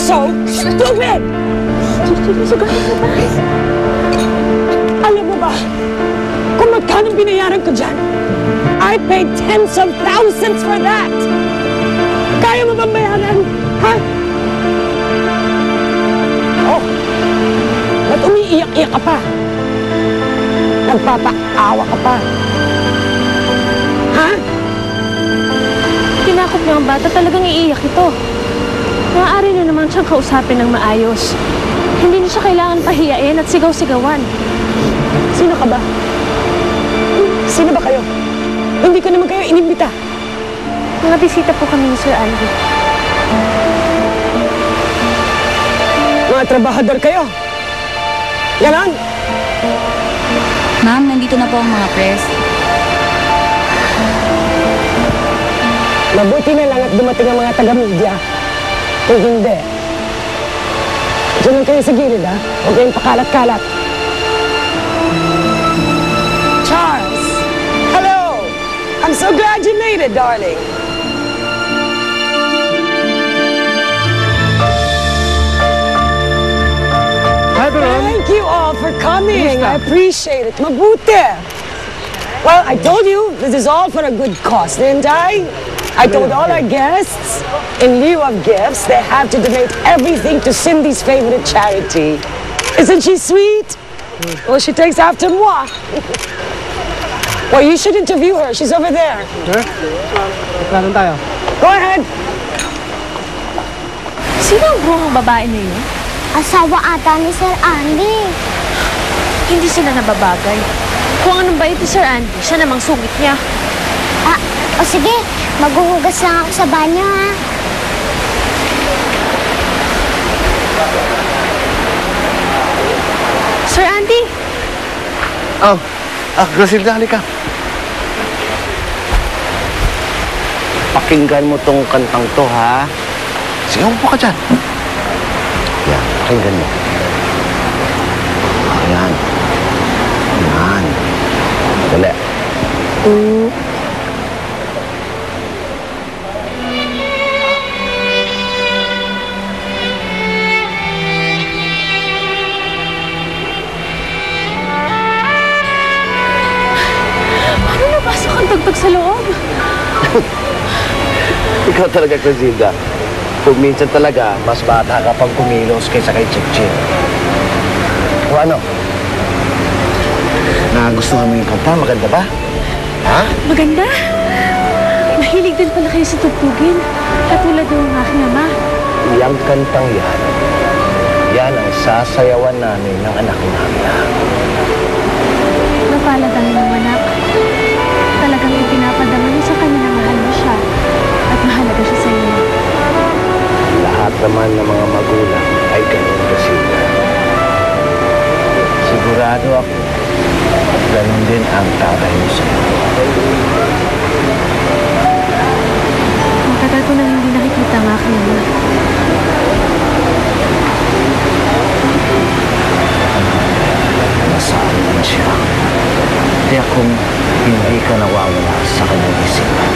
so stupid! Alam mo ba, kung magkano binayaran ko dyan, I paid tens of thousands for that! Kaya mo bang bayaran? Ha? Oh, ba't umiiyak-iyak ka pa? Nagpapaawa ka pa? Ha? Tinakot niya ang bata, talagang iiyak ito. Maaari na naman siyang kausapin ng maayos. Hindi niya siya kailangan pahiyain at sigaw-sigawan. Sino ka ba? Sino ba kayo? Hindi ko naman kayo inimbita. Mga bisita po kami ni Sir Andy. Mga trabahador kayo. Ganon? Ma'am, nandito na po ang mga press. Mabuti na lang at dumating ang mga taga-media. Kung hindi, diyan lang kayo sa gilid, ha? Huwag kayong pakalat-kalat. Charles! Hello! I'm so glad you made it, darling. Hi, Veron. Thank you all for coming. I appreciate it. Mabuti. Well, I told you, this is all for a good cause, didn't I? I told all our guests, in lieu of gifts, they have to donate everything to Cindy's favorite charity. Isn't she sweet? Well, she takes after moi. Well, you should interview her. She's over there. Sir? Kanan tayo. Go ahead. Sino ang buhang babae na yun? Asawa ata ni Sir Andy. Hindi sila nababagay. Kung anong bait ni Sir Andy, siya namang sungit niya. O sige, maghuhugas lang ako sa banyo, ha? Sir Andy! Grasilda, halika. Pakinggan mo tong kantang to, ha? Sige, upo ka dyan. Yan, pakinggan mo. Ayan. Ayan. Dali. Pasok ang tugtog sa loob. Ikaw talaga, Grasilda. Kung minsan talaga, mas bata ka pang kumilos kaysa kay Chip-Chip. O ano? Nagustuhan mo yung kanta? Maganda ba? Ha? Maganda. Mahilig din pala kayo sa tugtugin. Katulad ng aking ama. Yang kantang yan, yan ang sasayawan namin ng anak namin. Napalad ang inyong anak. Talagang ipinapadama niya sa kanya na mahal mo siya at mahalaga siya sa inyo. Lahat naman ng mga magulang ay ganun kasi. Sigurado ako, ganun din ang tatay mo sa'yo. Matagal ko nang hindi nakikita ang aking ama. Nasaan naman siya? Kaya kung hindi ka nawawala sa kanyang isipan.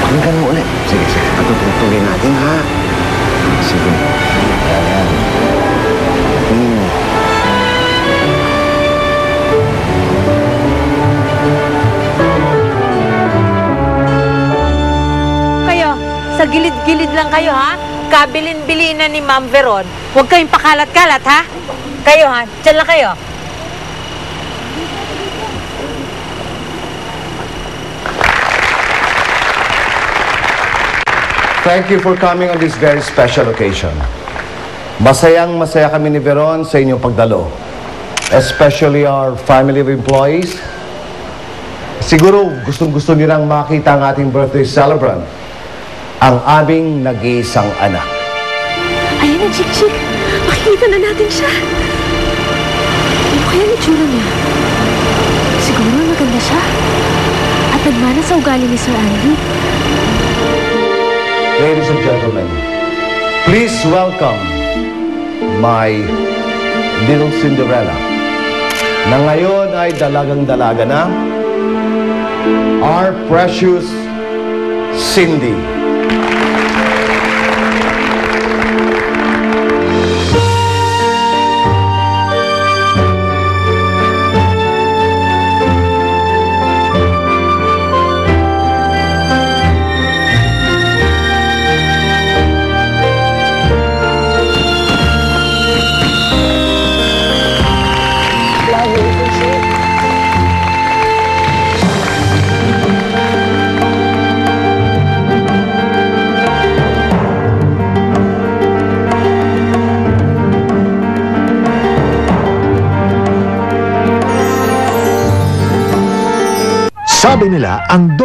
Pakinggan mo ulit. Sige, sige. Patutugtugin natin, ha? Sige. Ayan. Kayo, sa gilid-gilid lang kayo, ha? Kabilin-bilinan ni Ma'am Veron. Huwag kayong pakalat-kalat, ha? Kayo, ha? Diyan lang kayo. Thank you for coming on this very special occasion. Masayang-masaya kami ni Veron sa inyong pagdalo. Especially our family of employees. Siguro gustong-gusto nilang makita ang ating birthday celebrant. Ang aming nag-iisang anak. Ayan na, Chik-Chik. Makikita na natin siya. Ano kaya ang itsura niya? Siguro maganda siya. At nagmana sa ugali ni Sir Andy. Ladies and gentlemen, please welcome my little Cinderella na ngayon ay dalagang-dalaga na, our precious Cindy. Sabi nila, ang